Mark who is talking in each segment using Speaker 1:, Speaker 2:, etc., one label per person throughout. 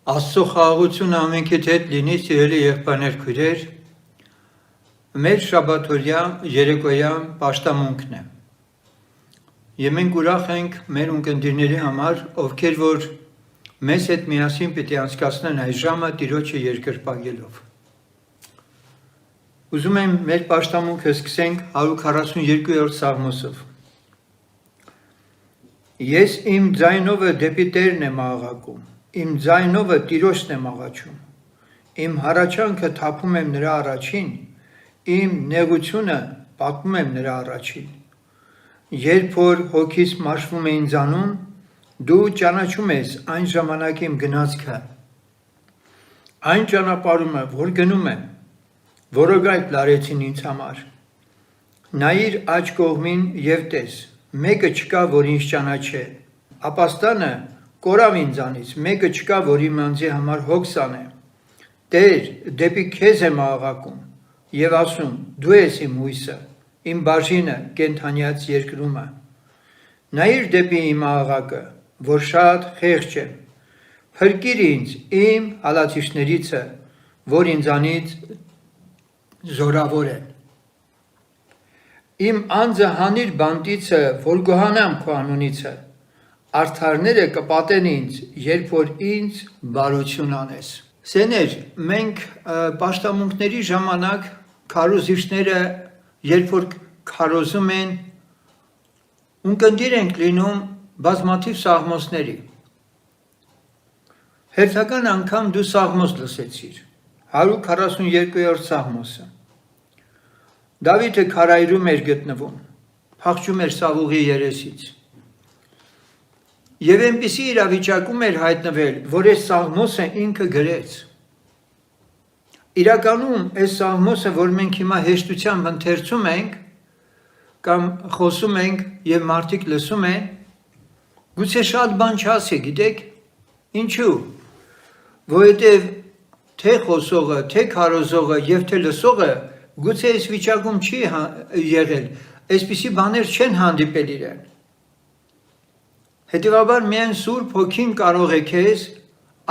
Speaker 1: Աստծո խաղաղությունը ամենքիդ հետ լինի, սիրելի եղբայրներ, քույրեր, մեր շաբաթօրյա երեկոյան պաշտամունքն է։ Եվ մենք ուրախ ենք մեր ունկնդիրների համար, ովքեր որ մեզ հետ միասին պիտի անցկացնեն այս ժամը Տիրոջը երկրպագելով։ Ուզում եմ մեր պաշտամունքը սկսենք 142-րդ Սաղմոսով։ Ես իմ ձայնովը դեպի Տերն եմ աղաղակում, իմ ձայնովը Տիրոջն եմ աղաչում, իմ հառաչանքը թափում եմ նրա առաջին, իմ նեղությունը պատմում եմ նրա առաջին։ Երբ որ հոգիս մաշվում է ինձանում, դու ճանաչում ես այն ժամանակ իմ գնացքը, այն ճանապարհումը, որ գնում եմ, որոգայթ լարեցին ինձ համար։ Նայիր աջ կողմին և տես, մեկը չկա, որ ինձ ճանաչե, ապաստանը կորավ ինձանից, մեկը չկա, որ իմ անձի համար հոգս անե։ Տեր, դեպի քեզ եմ աղաղակում և ասում, դու ես իմ հույսը, իմ բաժինը, կենդանյաց երկրումը։ Նայիր դեպի իմ աղաղակը, որ շատ խեղճ եմ, փրկիր ինձ իմ հալածիչներիցը, որ ինձանից զորավոր են։ Իմ անձը հանիր բանտիցը, որ գոհանամ քո անունիցը, արդարները կպատեն ինձ, երբ որ ինձ բարություն անես։ Սեներ, մենք պաշտամունքների ժամանակ քարոզիչները, երբ որ քարոզում են, ունկնդիր ենք լինում բազմաթիվ սաղմոսների։ Հերթական անգամ դու սաղմոս լսեցիր, 142-րդ Սաղմոսը։ Դավիթը քարայրում էր գտնվում, փախչում էր Սավուղի երեսից։ Եվ այնպիսի իրավիճակում էր հայտնվել, որ այս սաղմոսը ինքը գրեց։ Իրականում այս սաղմոսը, որ մենք հիմա հեշտությամբ ընթերցում ենք, կամ խոսում ենք և մարդիկ լսում են, գուցե շատ բան չասի, գիտեք, ինչու, որովհետև թե խոսողը, թե քարոզողը և թե լսողը գուցե այս վիճակում չի եղել, այսպիսի բաներ չեն հանդիպել իրեն։ Հետևաբար միայն Սուրբ Հոգին կարող է քեզ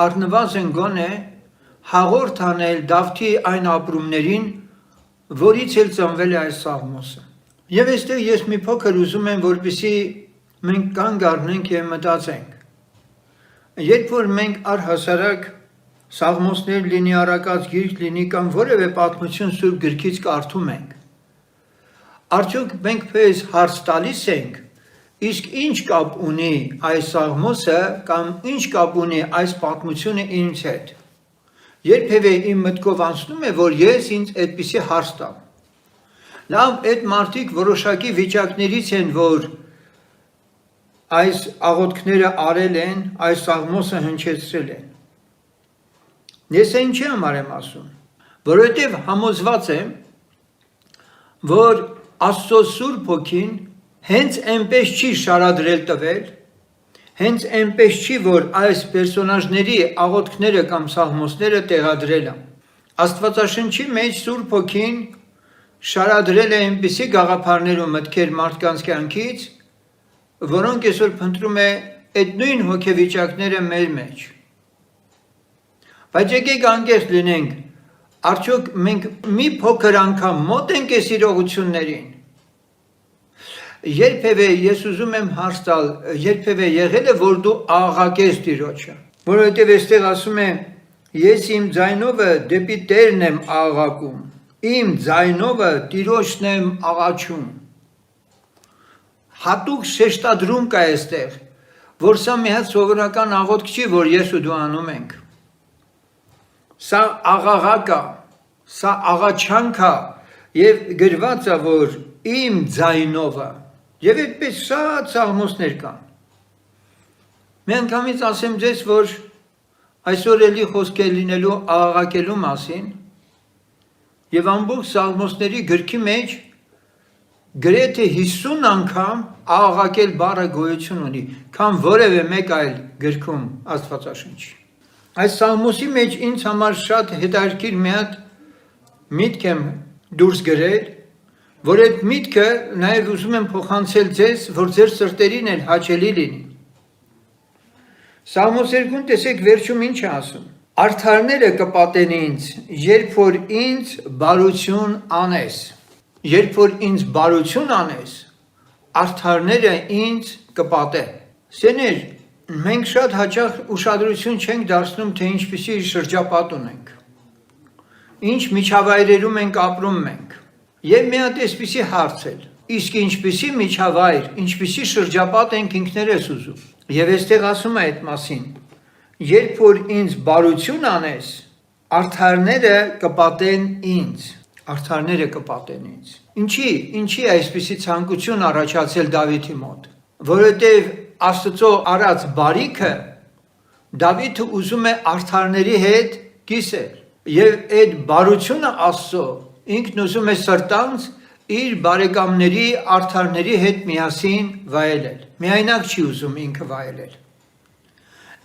Speaker 1: առնվազն գոնե հաղորդ անել Դավթի այն ապրումներին, որից էլ ծնվել է այս սաղմոսը։ Եվ այստեղ ես մի փոքր ուզում եմ, որպեսզի մենք կանգ առնենք և մտածենք։ Երբ որ մենք առհասարակ սաղմոսներ լինի, առակած գիրք լինի կամ որևէ պատմություն Սուրբ գրքից կարդում ենք, արդյոք մենք պես հարց տալիս ենք, իսկ ինչ կապ ունի այս սաղմոսը կամ ինչ կապ ունի այս պատմությունը ինձ հետ։ Երբևէ իմ մտքով անցնում է, որ ես ինձ այդպիսի հարց տամ։ Լավ, այդ մարդիկ որոշակի վիճակներից են, որ այս աղոթքները արել են, այս սաղմոսը հնչեցրել են։ Ես ինչի համար եմ ասում, որովհետև համոզված եմ, որ Աստծո Սուրբ Հոգին հենց այնպես չի շարադրել տվել, հենց այնպես չի, որ այս պերսոնաժների աղոթքները կամ սաղմոսները տեղադրել են։ Աստվածաշնչի մեջ Սուրբ Հոգին շարադրել է այնպիսի գաղափարներ ու մտքեր մարդկանց կյանքից, որոնք այսօր փնտրում է այդ նույն հոգեվիճակները մեր մեջ։ Բայց եկեք անկեղծ լինենք, արդյոք մենք մի փոքր անգամ մոտ ենք այս իրողություններին։ Երբևէ ես ուզում եմ հարց տալ, երբևէ եղել է, որ դու աղաղակես Տիրոջը, որովհետև այստեղ ասում է, ես իմ ձայնովը դեպի Տերն եմ աղաղակում, իմ ձայնովը Տիրոջն եմ աղաչում։ Հատուկ շեշտադրում կա այստեղ, որ սա մի հատ սովորական աղոթք չի, որ ես ու դու անում ենք։ Սա աղաղակ է, սա աղաչանք է, և գրված է, որ իմ ձայնովը, և այդպես շատ սաղմոսներ կան։ Մի անգամից ասեմ ձեզ, որ այսօր էլի խոսք է լինելու աղաղակելու մասին, և ամբողջ սաղմոսների գրքի մեջ գրեթե 50 անգամ աղաղակել բառը գոյություն ունի, քան որևէ մեկ այլ գրքում Աստվածաշնչի։ Այս սաղմոսի մեջ ինձ համար շատ հետաքրքիր մի հատ միտք եմ դուրս գրել, որ այդ միտքը նաև ուզում եմ փոխանցել ձեզ, որ ձեր սրտերին էլ հաճելի լինի։ Սաղմոս 2-ն տեսեք վերջում ինչ է ասում. Արդարները կպատեն ինձ, երբ որ ինձ բարություն անես։ Երբ որ ինձ բարություն անես, արդարները ինձ կպատեն։ Սեներ, մենք շատ հաճախ ուշադրություն չենք դարձնում, թե ինչպիսի շրջապատ ունենք, ինչ միջավայրերում ենք ապրում մենք։ Եվ մի հատ էսպիսի հարց էլ, իսկ ինչպիսի միջավայր, ինչպիսի շրջապատ ենք ինքներս ուզում։ Եվ այստեղ ասում է այդ մասին, երբ որ ինձ բարություն անես, արդարները կպատեն ինձ, արդարները կպատեն ինձ։ Ինչի այսպիսի ցանկություն առաջացել Դավիթի մոտ, որովհետև Աստծո արած բարիքը Դավիթը ուզում է արդարների հետ կիսել եւ այդ բարությունը Աստծո ինքն ուզում է սրտանց իր բարեկամների արդարների հետ միասին վայելել։ Միայնակ չի ուզում ինքը վայելել։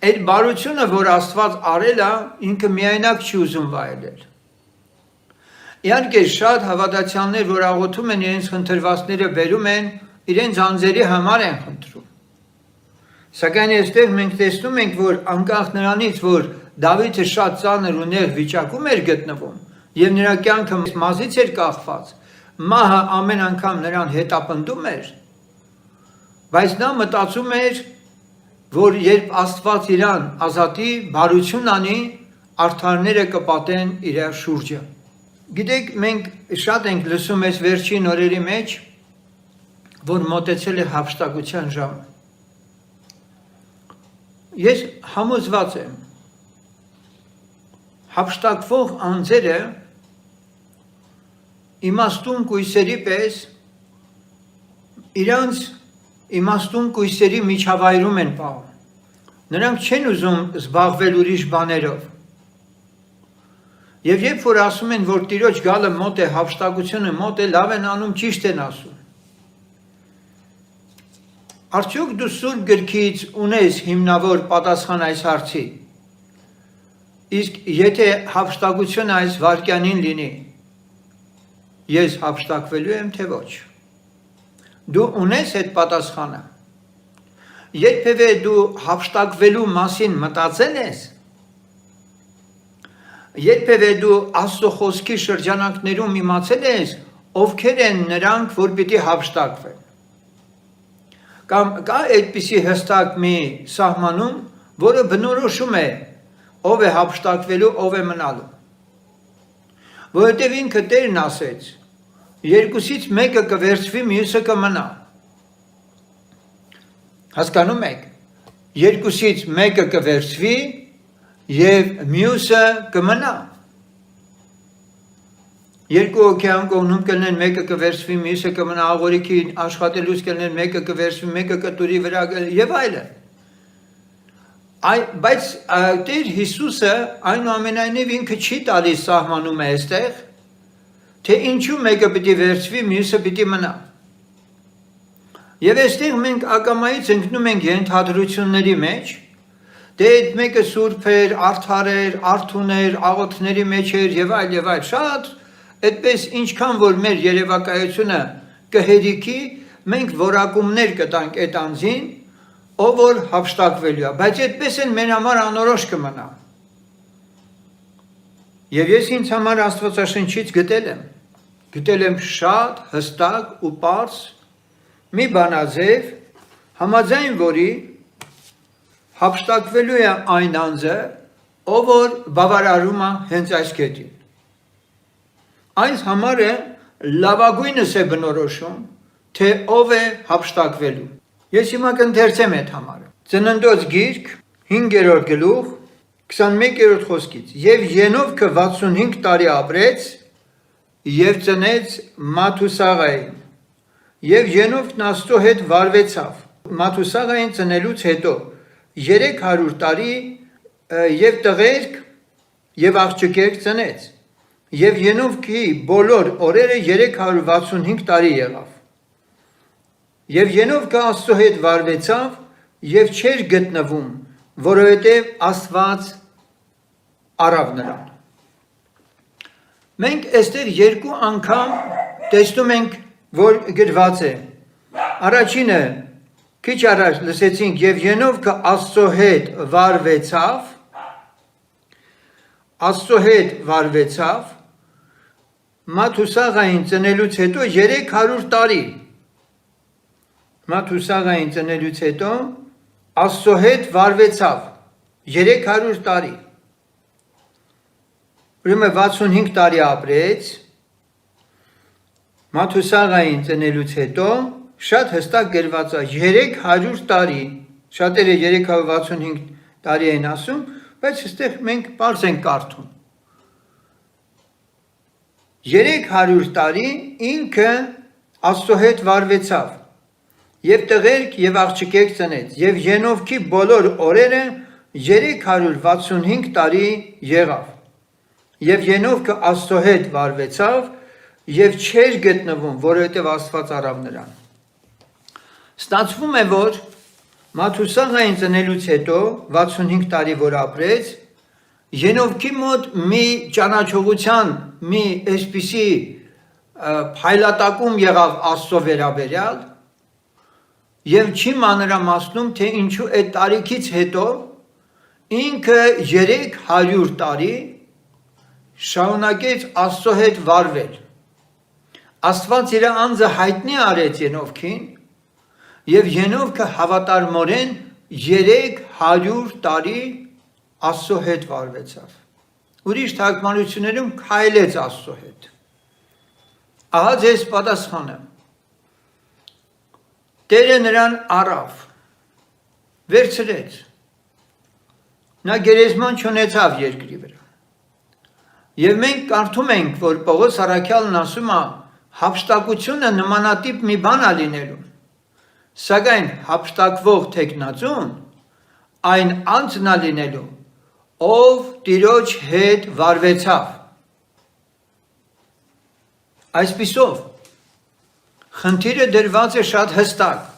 Speaker 1: Այդ բարությունը, որ Աստված արել է, ինքը միայնակ չի ուզում վայելել։ Իհարկե շատ հավատացյալներ, որ աղոթում են իրենց խնդրվածները բերում են, իրենց անձերի համար են խնդրում։ Սակայն այստեղ մենք տեսնում ենք, որ անկախ նրանից, որ Դավիթը շատ ծանր ու նեղ վիճակում էր գտնվում, եւ նրա կյանքը մազից էր կախված, մահը ամեն անգամ նրան հետապնդում էր, բայց նա մտածում էր, որ երբ Աստված իրան ազատի, բարություն անի, արդարները կպատեն իր շուրջը։ Գիտեք, մենք շատ ենք լսում այս վերջին օրերի մեջ, որ մոտեցել է հափշտակության ժամը։ Ես համոզված եմ, հափշտակվող անձերը իմաստուն կույսերի պես իրանց իմաստուն կույսերի միջավայրում են պահում։ Նրանք չեն ուզում զբաղվել ուրիշ բաներով։ Եվ երբ որ ասում են, որ Տիրոջ գալը մոտ է, հափշտակությունը մոտ է, լավ են անում, ճիշտ են ասում։ Արդյոք դու Սուրբ գրքից ունես հիմնավոր պատասխան այս հարցի։ Իսկ եթե հափշտակությունը այս վայրկյանին լինի, ես հափշտակվելու եմ, թե ոչ։ Դու ունես այդ պատասխանը։ Երբևէ դու հափշտակվելու մասին մտածել ես։ Երբևէ դու Աստծո խոսքի շրջանակներում իմացել ես, ովքեր են նրանք, որ պիտի հափշտակվեն։ Կամ կա այդպիսի հստակ մի սահմանում, որը բնորոշում է, ով է հափշտակվելու, ով է մնալու։ Որովհետև ինքը Տերն ասեց, երկուսից մեկը կվերցվի, մյուսը կմնա։ Հասկանում եք, երկուսից մեկը կվերցվի և մյուսը կմնա։ Երկու օքեան կողմում կլինեն, մեկը կվերցվի, մյուսը կմնա, աղորիքի աշխատելուց կլինեն, մեկը կվերցվի, մեկը կտուրի վրա և այլն։ Բայց Տեր Հիսուսը այնուամենայնիվ ինքը չի տալիս սահմանում է այստեղ, թե ինչու մեկը պիտի վերցվի, մյուսը պիտի մնա։ Եվ այստեղ մենք ակամայից ընկնում ենք ենթադրությունների մեջ, թե այդ մեկը սուրբ էր, արդար էր, արթուն էր, աղոթքների մեջ էր և այլ, շատ այդպես ինչքան որ մեր երևակայությունը կհերիքի, մենք որակումներ կտանք այդ անձին, ով որ հափշտակվելու է, բայց այդպես են մեր համար անորոշ կմնա։ Եվ ես ինձ համար Աստվածաշնչից գտել եմ շատ հստակ ու պարզ մի բանաձև, համաձայն որի հափշտակվելու է այն անձը, ով որ բավարարում է հենց այս կետին։ Այս համարը լավագույնս է բնորոշում, թե ով է հափշտակվելու։ Ես հիմա կընթերցեմ այդ համարը։ Ծննդոց գիրք 5-րդ գլուխ 21-րդ խոսքից։ Եվ Ենովքը 65 տարի ապրեց և ծնեց Մաթուսաղային։ Եվ Ենովքն Աստծո հետ վարվեցավ։ Մաթուսաղային ծնելուց հետո 300 տարի և տղերք և աղջիկերք ծնեց։ Եվ Ենովքի բոլոր օրերը 365 տարի եղավ։ Եվ Ենովքը Աստծո հետ վարվեցավ և չէր գտնվում, որովհետև Աստված առավ նրան։ Մենք այստեղ երկու անգամ տեսնում ենք, որ գրված է։ Առաջինը Քիչ առաջ լսեցինք եւ Ենովքը Աստծո հետ վարվեցավ, Մաթուսաղային ծնելուց հետո 300 տարի։ Մաթուսաղային ծնելուց հետո Աստծո հետ վարվեցավ 300 տարի։ Ուրեմն 65 տարի ապրեց, Մաթուսաղային ծնելուց հետո շատ հստակ գրված է 300 տարի, շատերը 365 տարի են ասում, բայց այստեղ մենք պարզ ենք կարդում։ 300 տարի ինքը Աստծո հետ վարվեցավ եւ տղերք եւ աղջիկեր ծնեց եւ Ենովքի բոլոր օրերը 365 տարի եղավ եւ Ենովքը Աստծո հետ վարվեցավ եւ չէր գտնվում, որովհետեւ Աստված արավ նրան։ Ստացվում է, որ Մաթուսաղային ծնելուց հետո 65 տարի որ ապրեց, Ենովքի մոտ մի ճանաչողության, մի այսպիսի փայլատակում եղավ Աստծո վերաբերյալ եւ չի մանրամասնում, թե ինչու այդ տարիքից հետո ինքը 300 տարի շարունակեց Աստծո հետ վարվել։ Աստված իր անձը հայտնի արեց Ենովքին եւ Ենովքը հավատարմորեն 300 տարի Աստծո հետ վարվեցավ։ Ուրիշ թարգմանություններում քայլեց Աստծո հետ։ Ահա ձեզ պատասխանը։ Տերը նրան առավ, վերցրեց։ Նա գերեզման չունեցավ երկրի վրա։ Եվ մենք կարդում ենք, որ Պողոս առաքյալն ասում է, հափշտակությունը նմանատիպ մի բան է լինելու։ Սակայն հափշտակվող թեկնածուն այն անձն է լինելու, ով Տիրոջ հետ վարվեցավ։ Այսպիսով, խնդիրը դրված է շատ հստակ։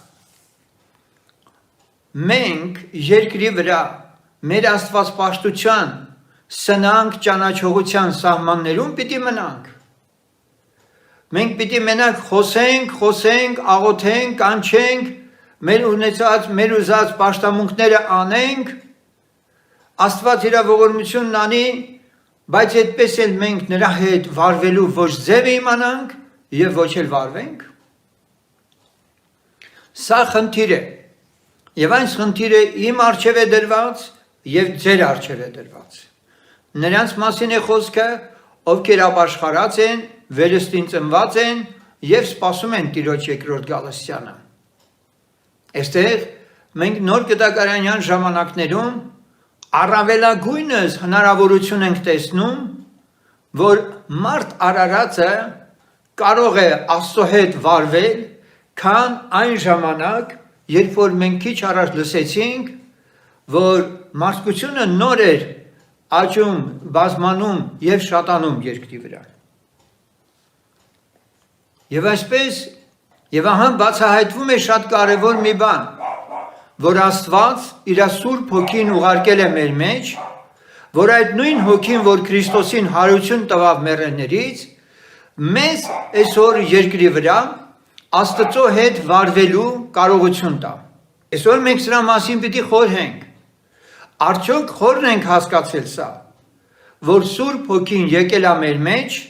Speaker 1: Մենք երկրի վրա մեր աստվածպաշտության սնանք ճանաչողության սահմաններում պիտի մնանք։ Մենք պիտի մենակ խոսենք, աղոթենք, կանչենք, մեր ունեցած, մեր ուզած պաշտամունքները անենք, Աստված իր ողորմությունն անի, բայց այդպես էլ մենք նրա հետ վարվելու ոչ ձևը իմանանք եւ ոչ էլ վարվենք։ Սա խնդիր է։ Եվ այն խնդիրը իմ առջև է դրված եւ ձեր առջև է դրված։ Նրանց մասին է խոսքը, ովքեր ապաշխարած են, վերստին ծնված են եւ սպասում են Տիրոջ երկրորդ գալստյանը։ Այստեղ մենք նոր կտակարանյան ժամանակներում առավելագույնս հնարավորություն ենք տեսնում, որ մարդ արարածը կարող է Աստծո հետ վարվել, քան այն ժամանակ, երբ որ մենք քիչ առաջ լսեցինք, որ մարդկությունը նոր էր աճում, բազմանում եւ շատանում երկրի վրա։ Եվ այսպես, եւ ահա բացահայտվում է շատ կարևոր մի բան, որ Աստված իր Սուրբ Հոգին ուղարկել է մեր մեջ, որ այդ նույն Հոգին, որ Քրիստոսին հարություն տվավ մեռելներից, մեզ այսօր երկրի վրա Աստծո հետ վարվելու կարողություն տա։ Այսօր մենք սրա մասին պիտի խորհենք։ Արդյոք խորն ենք հասկացել սա, որ Սուրբ Հոգին եկել է մեր մեջ,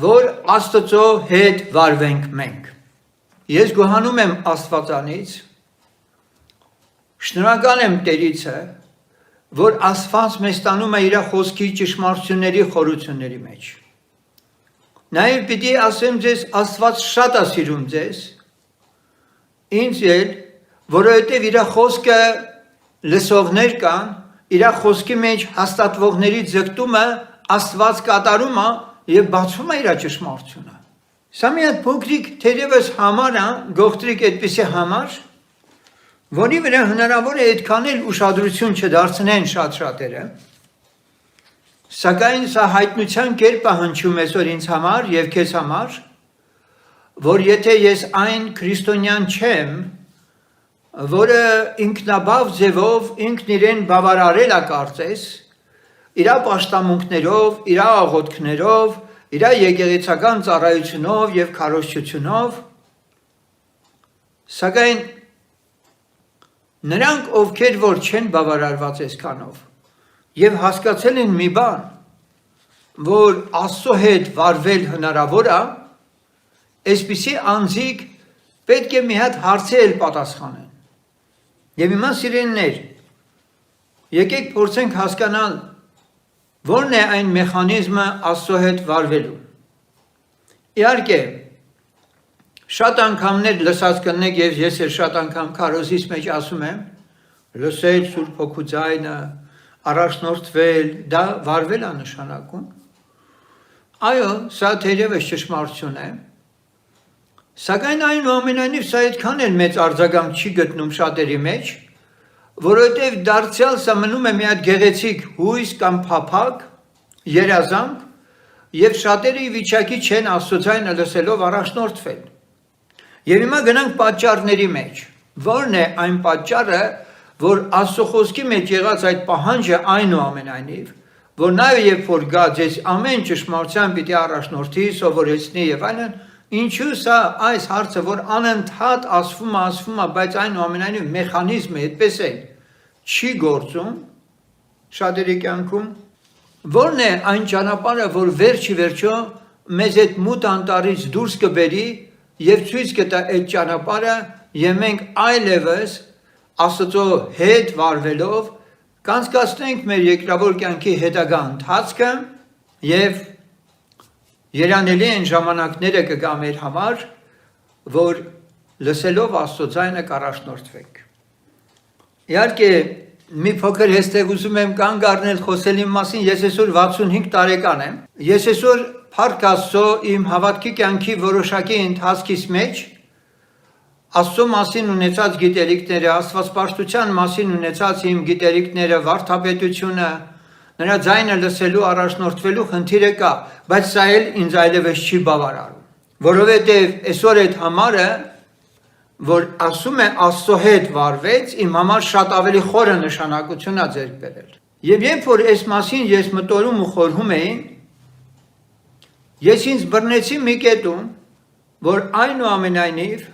Speaker 1: որ Աստծո հետ վարվենք մենք։ Ես գոհանում եմ Աստվածանից, շնորհակալ եմ Տերիցը, որ Աստված մեզ տանում է իր խոսքի ճշմարտությունների խորությունների մեջ։ Նաև պիտի ասեմ ձեզ, Աստված շատ է սիրում ձեզ, ինձ էլ, որովհետև իր խոսքը լսողներ կան, իր խոսքի մեջ հաստատվողների ձգտումը Աստված կատարում է եւ բացում է իր ճշմարտությունը։ Սա մի հատ փոքրիկ թերևս համար է, գողտրիկ այդպիսի համար, որի վրա հնարավոր է այդքան էլ ուշադրություն չդարձնեն շատ-շատերը, սակայն սա հայտնության կերպ է հնչում այսօր ինձ համար եւ քեզ համար, որ եթե ես այն քրիստոնյան չեմ, որը ինքնաբավ ձևով ինքն իրեն բավարարել է կարծես, իր պաշտամունքներով, իր աղոթքներով, իր եկեղեցական ծառայությունով եւ քարոզչությունով, սակայն Նրանք, ովքեր որ չեն բավարարված այսքանով եւ հասկացել են մի բան, որ Աստծո հետ վարվել հնարավոր է, այսպիսի անձիկ պետք է մի հատ հարցեր պատասխանեն։ Եվ հիմա սիրելիներ, եկեք փորձենք հասկանալ, որն է այն մեխանիզմը Աստծո հետ վարվելու։ Իհարկե, շատ անգամներ լսած կնեք եւ ես էլ շատ անգամ քարոզիս մեջ ասում եմ, լսել Սուրբ Հոգու ձայնը, առաջնորդվել, դա վարվել է նշանակում։ Այո, սա թերևս ճշմարտություն է, սակայն այնուամենայնիվ սա այդքան էլ մեծ արձագանք չի գտնում շատերի մեջ, որովհետև դարձյալ սա մնում է մի հատ գեղեցիկ հույս կամ փափակ, երազանք, եւ շատերը ի վիճակի չեն Աստծո ձայնը լսելով առաջնորդվել։ Եվ հիմա գնանք պատճառների մեջ։ Որն է այն պատճառը, որ Աստծո խոսքի մեջ եղած այդ պահանջը այնուամենայնիվ, որ նաև երբ որ գա ձեզ ամեն ճշմարտության պիտի առաջնորդի, սովորեցնի եւ այլն, ինչու սա այս հարցը, որ անընդհատ ասվում է, բայց այնուամենայնիվ մեխանիզմը այդպես է չի գործում շատերի կյանքում, որն է այն ճանապարհը, որ վերջի վերջո մեզ այդ մութ անտառից դուրս կբերի եւ ցույց կտա այդ ճանապարհը, եւ մենք այլևս Աստծո հետ վարվելով կանցկացնենք մեր երկրավոր կյանքի հետագա ընթացքը եւ երանելի են ժամանակները կգա մեր համար, որ լսելով Աստծո ձայնը կառաջնորդվենք։ Իհարկե մի փոքր հեստեղ ուզում եմ կանգ առնել խոսել իմ մասին, ես այսօր 65 տարեկան եմ։ Ես այսօր փառք Աստծո իմ հավատքի կյանքի որոշակի ընթացքից մեջ Աստծո մասին ունեցած գիտելիքները, Աստվածպաշտության մասին ունեցած իմ գիտելիքները, վարդապետությունը, նրա ձայնը լսելու, առաջնորդվելու խնդիրը կա, բայց սա էլ ինձ այլևս չի բավարարում, որովհետև այսօր այդ համարը որ ասում է Աստծո հետ վարվեց, իմ համար շատ ավելի խորը նշանակություն է ձեռք բերել։ Եվ երբ որ այս մասին ես մտորում ու խորհում էի, ես ինձ բռնեցի մի կետում, որ այնուամենայնիվ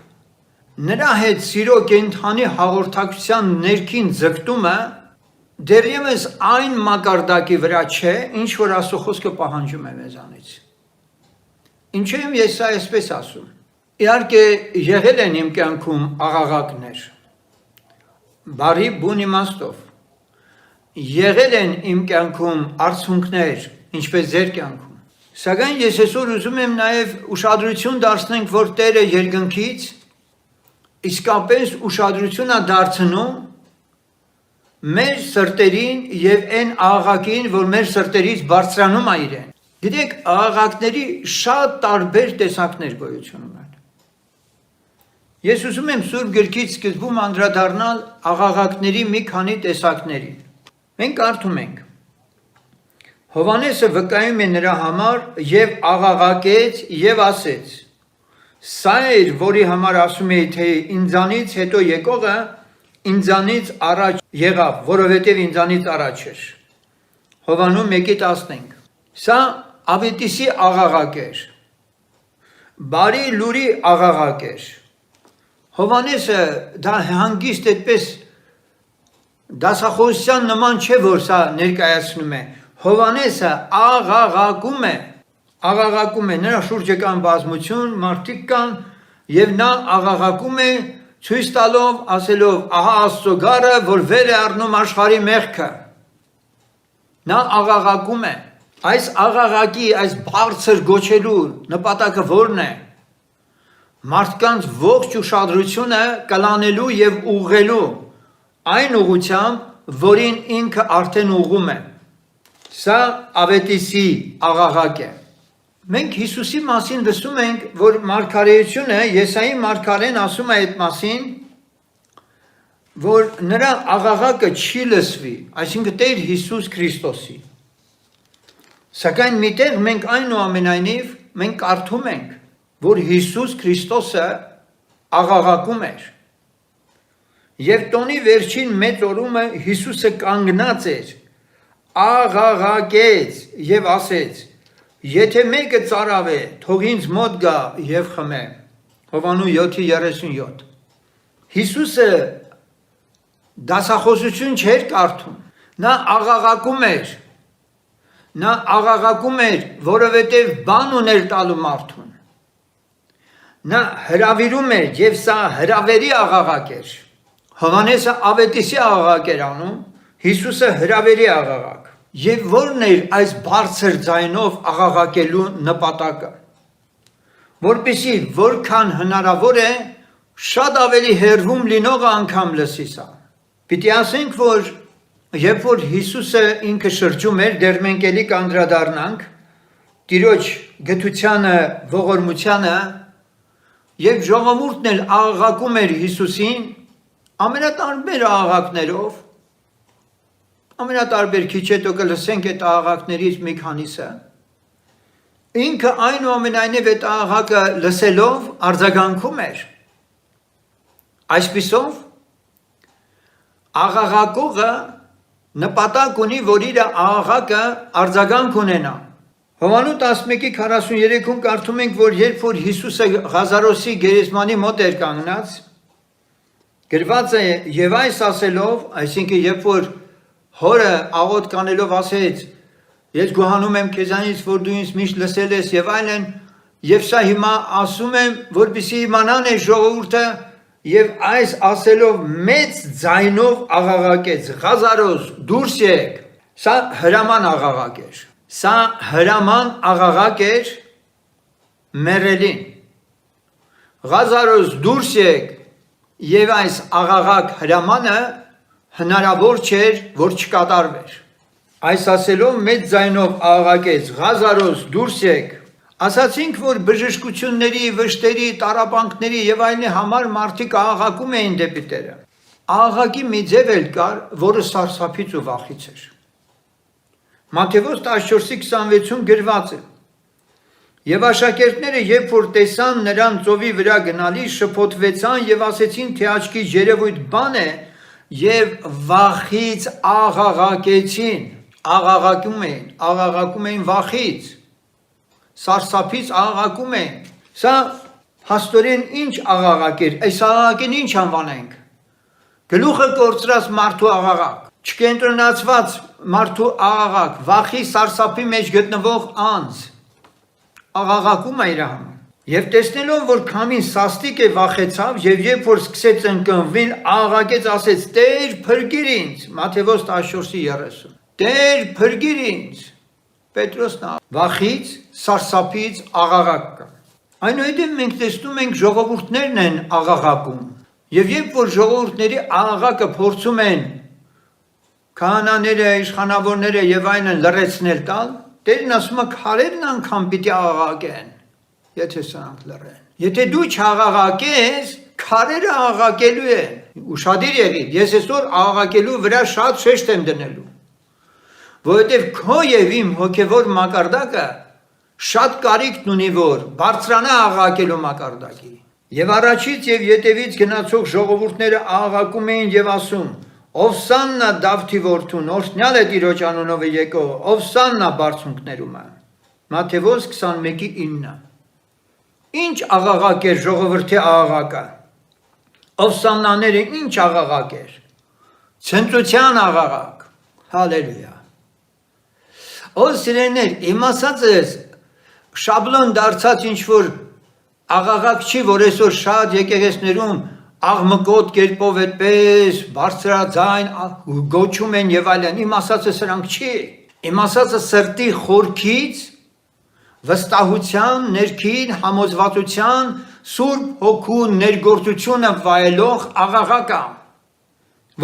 Speaker 1: նրա հետ սիրո կենդանի հաղորդակցության ներքին ձգտումը դեռևս այն մակարդակի վրա չէ, ինչ որ Աստծո խոսքը պահանջում է մեզանից։ Ինչու եմ ես սա այսպես ասում։ Իհարկե եղել են իմ կյանքում աղաղակներ, բարի բուն իմաստով, եղել են իմ կյանքում արցունքներ, ինչպես ձեր կյանքում, սակայն ես այսօր ուզում եմ նաև ուշադրություն դարձնենք, որ Տերը երկնքից իսկապես ուշադրություն է դարձնում մեր սրտերին եւ այն աղաղակին, որ մեր սրտերից բարձրանում է իրեն։ Գիտեք, աղաղակների շատ տարբեր տեսակներ գոյություն ունեն։ Ես ուզում եմ Սուրբ Գրքից սկզբում անդրադառնալ աղաղակների մի քանի տեսակներին։ Մենք կարդում ենք. Հովհաննեսը վկայում է նրա համար եւ աղաղակեց եւ ասեց. Սա էր, որի համար ասում էի, թե ինձանից հետո եկողը ինձանից առաջ եղավ, որովհետեւ ինձանից առաջ էր։ Հովաննում 1:15։ Սա Ավետիսի աղաղակ էր։ Բարի լուրի աղաղակ էր։ Հովհաննեսը դա հանգիստ այդպես դասախոսության նման չէ, որ սա ներկայացնում է։ Հովհաննեսը աղաղակում է, նրա շուրջը կան բազմություն, մարդիկ կան, եւ նա աղաղակում է, ցույց տալով, ասելով, ահա Աստծո գառը, որ վեր է առնում աշխարհի մեղքը։ Նա աղաղակում է։ Այս աղաղակի, այս բարձր գոչելու նպատակը ո՞րն է։ Մարդկանց ողջ ուշադրությունը կլանելու եւ ուղղելու այն ուղղությամբ, որին ինքը արդեն ուղղում է։ Սա Ավետիսի աղաղակ է։ Մենք Հիսուսի մասին լսում ենք, որ մարգարեությունը, Եսայի մարգարեն ասում է այդ մասին, որ նրա աղաղակը չի լսվի, այսինքն Տեր Հիսուս Քրիստոսի։ Սակայն միտեղ մենք այնուամենայնիվ մենք կարդում ենք, որ Հիսուս Քրիստոսը աղաղակում էր։ Եվ տոնի վերջին մեծ օրումը Հիսուսը կանգնած էր, աղաղակեց եւ ասեց. Եթե մեկը ծարավ է, թող ինձ մոտ գա եւ խմե։ Հովաննու 7:37։ Հիսուսը դասախոսություն չէր կարդում, նա աղաղակում էր, որովհետև բան ուներ տալու մարդուն, նա հրավիրում էր և սա հրավերի աղաղակ էր, Հովհաննեսը ավետիսի աղաղակ էր անում, Հիսուսը հրավերի աղաղակ, և որն էր այս բարձր ձայնով աղաղակելու նպատակը, որպեսզի որքան հնարավոր է շատ ավելի հեռվում լինողը անգամ լսի սա։ Պիտի ասենք, որ երբ որ Հիսուսը ինքը շրջում էր, դեռ մենք էլի կանդրադառնանք Տիրոջ գթությանը, ողորմությանը, և ժողովուրդն էլ աղաղակում էր Հիսուսին ամենատարբեր աղաղակներով, ամենատարբեր, քիչ հետո կլսենք այդ աղաղակներից մի քանիսը, ինքը այնուամենայնիվ այդ աղաղակը լսելով արձագանքում էր, այսպիսով աղաղակողը նպատակ ունի, որ իր աղաղակը արձագանք ունենա։ Հովհաննես 11:43-ում կարդում ենք, որ երբ որ Հիսուսը Ղազարոսի գերեզմանի մոտ էր կանգնած, գրված է եւ այս ասելով, այսինքն երբ որ հորը աղոթք անելով ասեց, ես գոհանում եմ քեզանից, որ դու ինձ միշտ լսել ես եւ այլն, եւ սա հիմա ասում եմ, որպեսզի իմանան է ժողովուրդը, եւ այս ասելով մեծ ձայնով աղաղակեց. Ղազարոս, դուրս եք։ Սա հրաման աղաղակ էր։ Սա հրաման աղաղակ էր մեռելին։ Ղազարոս, դուրս եք։ Եվ այս աղաղակ հրամանը հնարավոր չէր, որ չկատարվեր։ Այս ասելով մեծ ձայնով աղաղակեց. Ղազարոս, դուրս եք։ Ասացինք, որ բժշկությունների, վշտերի, տառապանքների եւ այլնի համար մարդիկ աղաղակում էին դեպի Տերը։ Աղաղակի մի ձև էլ կար, որը սարսափից ու վախից էր։ Մատթեոս 14:26-ում գրված է. Եվ աշակերտները, երբ որ տեսան նրան ծովի վրա գնալիս, շփոթվեցան եւ ասեցին, թե աչքի երևույթ բան է, եւ վախից աղաղակեցին։ Աղաղակում էին վախից, սարսափից աղաղակում էին։ Սա հաստորեն ինչ աղաղակ էր, այս աղաղակին ինչ անվանենք։ Գլուխը կորցրած մարդու աղաղակ, չկենտրոնացված մարդու աղաղակ, վախի սարսափի մեջ գտնվող անձ աղաղակում է իր համար։ Եվ տեսնելով, որ քամին սաստիկ է, վախեցավ, եւ երբ որ սկսեց ընկնվել, աղաղակեց, ասեց. Տեր, փրկիր ինձ։ Մատթեոս 14:30։ Տեր, փրկիր ինձ։ Պետրոսն վախից, սարսափից աղաղակ կա։ Այնուհետև մենք տեսնում ենք ժողովուրդներն են աղաղակում։ Եվ երբ որ ժողովուրդների աղաղակը փորձում են քահանաները, իշխանավորները եւ այլն լռեցնել տալ, Տերն ասում է քարերն անգամ պիտի աղաղակեն, եթե սրանք լռեն։ Եթե դու չաղաղակես, քարերը աղաղակելու են։ Ուշադիր եղիր, ես այսօր աղաղակելու վրա շատ շեշտ եմ դնելու, որովհետև քո եւ իմ հոգեվոր մակարդակը շատ կարիքն ունի, որ բարձրանա աղաղակելու մակարդակի։ Եվ առաջից եւ ետևից գնացող ժողովուրդները աղաղակում էին եւ ասում. Ովսաննա Դավթի որդուն, օրհնյալ է Տիրոջ անունով եկող, Ովսաննա բարձունքներում է։ Մատթեոս 21:9։ Ինչ աղաղակ էր ժողովրդի աղաղակը։ Ովսաննաները ինչ աղաղակ էր։ Ցնծության աղաղակ։ Հալելույա։ Սիրելիներ, իմ ասածս շաբլոն դարձած ինչ որ աղաղակ չի, որ այսօր շատ եկեղեցիներում աղմկոտ կերպով այդպես բարձրաձայն գոչում են եւ այլն։ Իմ ասածը սրանք չի։ Իմ ասածը սրտի խորքից, վստահության, ներքին համոզվածության, Սուրբ Հոգու ներգործությունը վայելող աղաղակ է,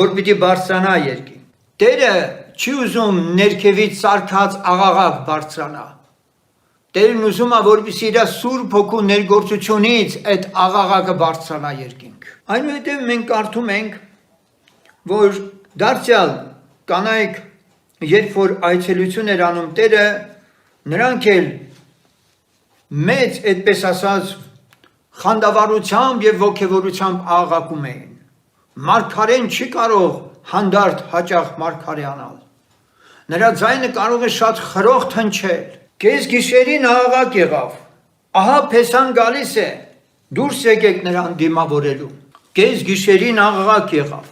Speaker 1: որ պիտի բարձրանա երկին։ Տերը չի ուզում ներքևից սարքած աղաղակ բարձրանա։ Տերն ուզում է, որպեսզի իր Սուրբ Հոգու ներգործությունից այդ աղաղակը բարձրանա երկինք։ Այնուհետև մենք կարդում ենք, որ դարձյալ կանայք, երբ որ այցելություն էր անում Տերը, նրանք էլ մեծ, այդպես ասած, խանդավառությամբ եւ ոգևորությամբ աղաղակում էին։ Մարգարեն չի կարող հանդարտ հաճախ մարգարեանալ։ Նրա ձայնը կարող է շատ խրոխտ հնչել։ Կես գիշերին աղաղակ եղավ, ահա փեսան գալիս է, դուրս եկեք նրան դիմավորելու։ Կես գիշերին աղաղակ եղավ,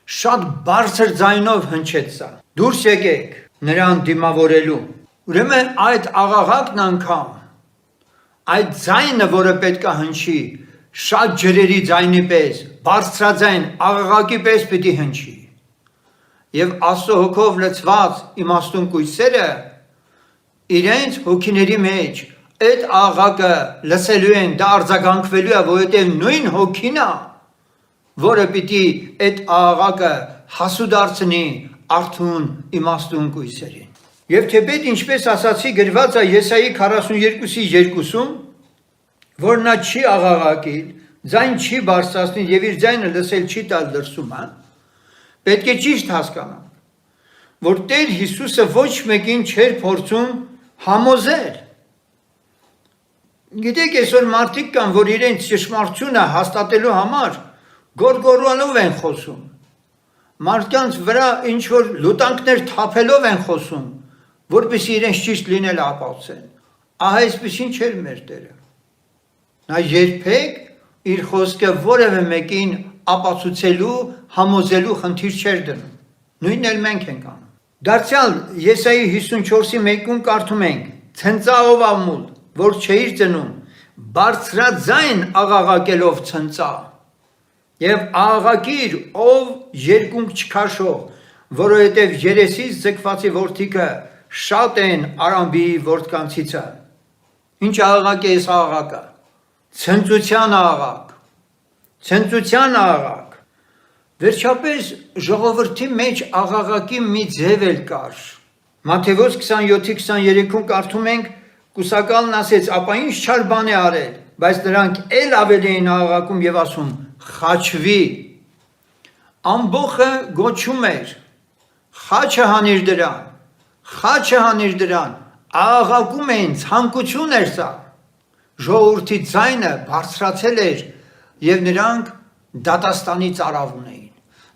Speaker 1: շատ բարձր ձայնով հնչեց սա։ Դուրս եկեք նրան դիմավորելու։ Ուրեմն այդ աղաղակն անգամ, այդ ձայնը, որը պետք է հնչի, շատ ջրերի ձայնի պես, բարձրաձայն աղաղակի պես պիտի հնչի։ Եվ Աստծո հոգով լցված իմաստուն կույսերը իրենց հոգիների մեջ այդ աղաղակը լսելու են, դա արձագանքվելու է, որովհետև նույն հոգին է, որը պիտի այդ աղաղակը հասու դարձնի արթուն իմաստուն կույսերին։ Եվ թեպետ ինչպես ասացի գրված է Եսայի 42:2-ում, որ նա չի աղաղակիլ, ձայն չի բարձրացնի եւ իր ձայնը լսել չի տալ դրսում, պետք է ճիշտ հասկանանք, որ Տեր Հիսուսը ոչ մեկին չէր փորձում համոզել։ Գիտեք, այսօր մարդիկ կան, որ իրենց ճշմարտությունը հաստատելու համար գորգորալով են խոսում, մարդկանց վրա ինչ որ լուտանքներ թափելով են խոսում, որպեսզի իրենց ճիշտ լինելը ապացուցեն։ Ահա այսպեսին չէր մեր Տերը։ Նա երբեք իր խոսքը որևէ մեկին ապացուցելու, համոզելու խնդիր չէր դնում։ Նույնն էլ մենք ենք անում։ Դարձյալ Եսայի 54:1-ում կարդում ենք. «Ցնծա ով ամուլ, որ չէիր ծնում, բարձրաձայն աղաղակելով ցնծա, եւ աղաղակիր ով երկունք չքաշող, որովհետև երեսից ձգվածի որդիքը շատ են Արամբի որդկանցիցը»։ Ինչ աղաղակ է այս աղաղակը։ Ցնծության աղաղակ, ցնծության աղաղակ։ Վերջապես ժողովրդի մեջ աղաղակի մի ձև էլ կար։ Մատթեոս 27:23-ում կարդում ենք. «Կուսակալն ասեց, ապա ինչ չար բան է արել, բայց նրանք էլ ավելի էին աղաղակում եւ ասում. խաչվի»։ Ամբոխը գոչում էր. խաչը հանիր դրան, խաչը հանիր դրան, աղաղակում էին, ցանկություն էր սա։ Ժողովրդի ձայնը բարձրացել էր եւ նրանք դատաստանի ծարավ ունեին։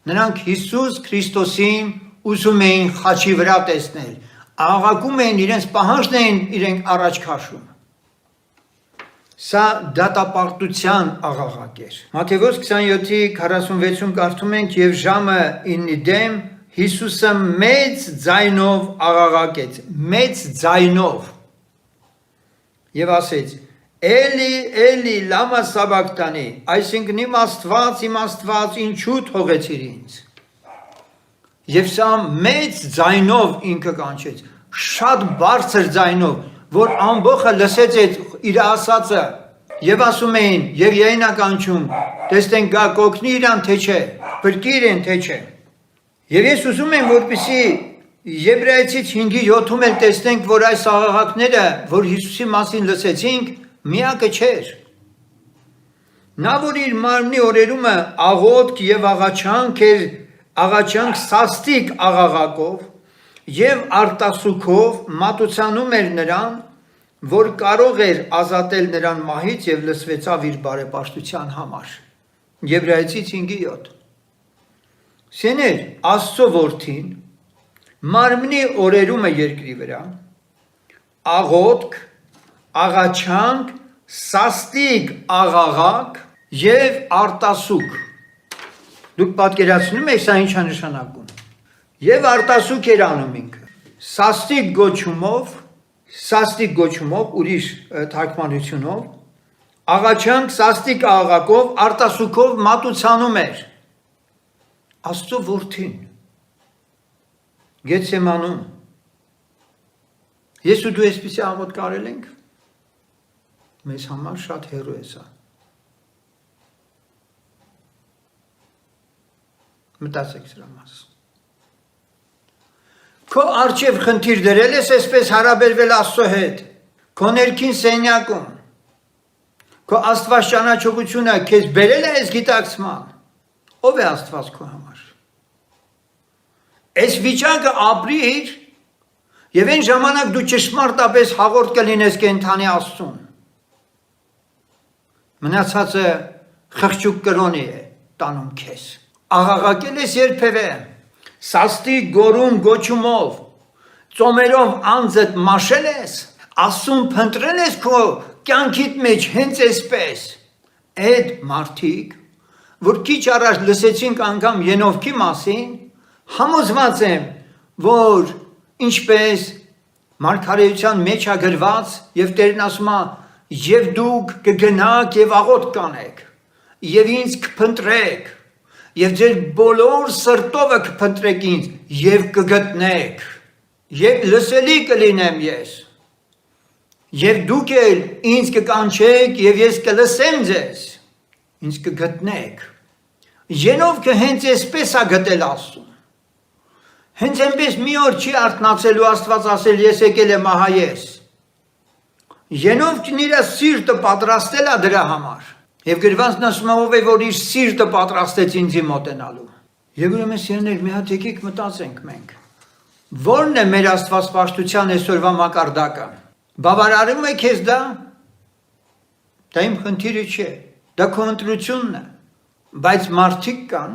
Speaker 1: Նրանք Հիսուս Քրիստոսին ուզում էին խաչի վրա տեսնել, աղաղակում էին, իրենց պահանջն էին իրենք առաջ քաշում։ Սա դատապարտության աղաղակ էր։ Մատթեոս 27:46-ում կարդում ենք. «Եվ ժամը 9-ի դեմ Հիսուսը մեծ ձայնով աղաղակեց, մեծ ձայնով, եւ ասեց. Էլի, Էլի, լամա սաբակտանի, այսինքն իմ Աստված, ինչու թողեցիր ինձ։ Եվ սա մեծ ձայնով ինքը կանչեց, շատ բարձր ձայնով, որ ամբողը լսեց իր ասածը, եւ ասում էին, եւ յայնա կանչում, տեսնենք գա կօգնի իրան թե չէ, բրկիր են թե չէ։ Եվ ես ուզում եմ, որպեսզի Եբրայեցից 5:7-ում էլ տեսնենք, որ այս աղաղակները, որ Հիսուսի մասին լսեցինք, միակը չէր։ Նա, որ իր մարմնի օրերումը աղոթք եւ աղաչանք էր, աղաչանք սաստիկ աղաղակով եւ արտասուքով մատուցանում էր նրան, որ կարող էր ազատել նրան մահից եւ լսվեցավ իր բարեպաշտության համար։ Եբրայեցից 5:7։ Սեներ Աստծո որդին մարմնի օրերումը երկրի վրա, աղոթք, աղաչանք, սաստիկ աղաղակ եւ արտասուք։ Դուք պատկերացնում եք սա ինչ է նշանակում։ Եվ արտասուք էր անում ինքը։ Սաստիկ գոչումով, ուրիշ թարգմանությունով, աղաչանք, սաստիկ աղաղակով, արտասուքով մատուցանում էր Աստծո որդին Գեթսեմանում։ Ես ու դու այսպիսի աղոթք կարել ենք, մեզ համար շատ հեռու է սա։ Մտածեք սրա մասին։ Քո արջև խնդիր դրել ես այսպես հարաբերվել Աստծո հետ, քո ներքին սենյակում, քո Աստված ճանաչողությունը քեզ բերել է այս գիտակցման, ով է Աստված քո համար։ Այս վիճակը ապրիր եւ այն ժամանակ դու ճշմարտապես հաղորդ կլինես կենթանի Աստծուն։ Մնացածը խղճուկ կրոնի է տանում քեզ։ Աղաղակել ես երբևէ, սաստիկ գորում գոչումով, ծոմերով անձդ մաշել ես, Աստծուն փնտրել ես քո կյանքիդ մեջ հենց այսպես։ Այդ մարդիկ որ քիչ առաջ լսեցինք անգամ Ենովքի մասին, համոզված եմ, որ ինչպես մարգարեության մեջ է գրված եւ Տերն ասում է, եւ դուք կգնաք եւ աղոթք կանեք, եւ ինձ կփնտրեք, եւ ձեր բոլոր սրտովը կփնտրեք ինձ եւ կգտնեք, եւ լսելի կլինեմ ես, եւ դուք էլ ինձ կկանչեք եւ ես կլսեմ ձեզ, ինձ կգտնեք։ Ենովքը հենց այսպես է գտել Աստծուն։ Հենց այնպես մի օր չի արթնացելու Աստված ասել ես եկել եմ ահա ես։ Ենովքն իր սիրտը պատրաստել է դրա համար։ Եվ գրվածն ասում է ով է որ իր սիրտը պատրաստեց ինձի մոտենալու։ Եվ ուրեմն սիրելիներ մի հատ եկեք մտածենք մենք։ Որն է մեր աստվածպաշտության այսօրվա մակարդակը։ Բավարարում է քեզ դա։ Դա իմ խնդիրը չէ։ Դա քո ընտրությունն է։ Բայց մարդիկ կան,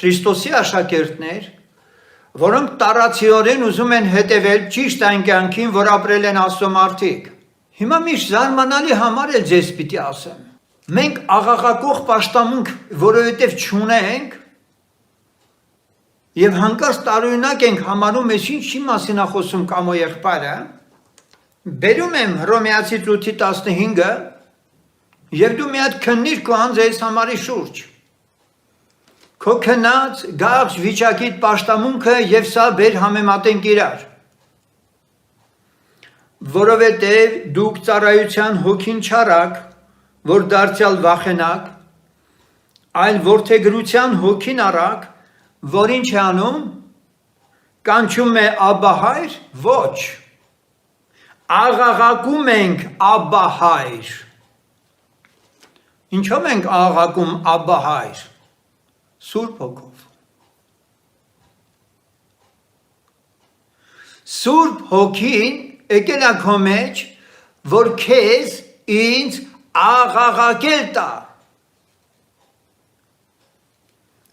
Speaker 1: Քրիստոսի աշակերտներ, որոնք տարածիորեն ուզում են հետևել ճիշտ այն կյանքին, որ ապրել են Աստծո մարդիկ։ Հիմա միշտ զարմանալի համար էլ ձեզ պիտի ասեմ։ Մենք աղաղակող պաշտամունք որովհետև չունենք եւ հանկարծ տարօրինակ ենք համարում ես ինչի մասին է խոսում Կամո եղբայրը։ Բերում եմ Հռոմեացի 8:15 եւ դու մի հատ քննիր քո անձես համարի շուրջ։ Քո քնած գաղ վիճակիդ պաշտամունքը եւ սա բեր համեմատենք իրար։ Որովհետեւ դուք ծառայության հոգին չարակ, որ դարձյալ վախենակ, այլ որդեգրության հոգին առակ, որ ինչ է անում, կանչում է Աբբա հայր, ոչ, աղաղակում ենք Աբբա հայր։ Ինչո՞վ ենք աղաղակում Աբբա հայր, Սուրբ Հոգով։ Սուրբ Հոգին եկել է քո մեջ, որ քեզ ինձ աղաղակել տա։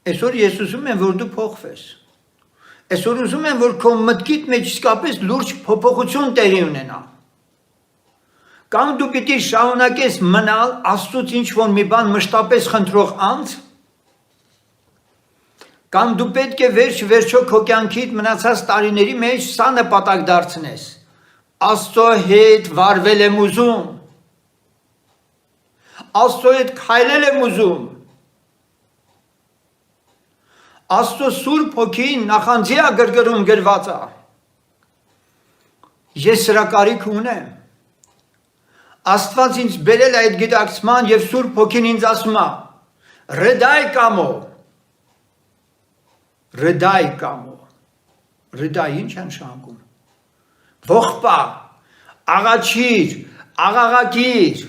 Speaker 1: Այսօր ես ուզում եմ, որ դու փոխվես։ Այսօր ուզում եմ, որ քո մտքիդ մեջ իսկապես լուրջ փոփոխություն տեղի ունենա։ Կամ դու պիտի շարունակես մնալ Աստծուց ինչ-որ մի բան մշտապես խնդրող անձ, կամ դու պետք է վերջո քո կյանքիդ մնացած տարիների մեջ սա նպատակ դարձնես։ Աստծո հետ վարվել եմ ուզում, Աստծո հետ քայլել եմ ուզում, Աստծո Սուրբ Հոգին նախանձի է գրգռում գրված է։ Ես սրա կարիք ունեմ։ Աստված ինձ բերել է այդ գիտակցման եւ Սուրբ Հոգին ինձ ասում է. «Ռդայ կամո»։ Ռդայ կամո։ Ռդայ ինչ է նշանակում։ Ողբա, աղաչիր, աղաղակիր։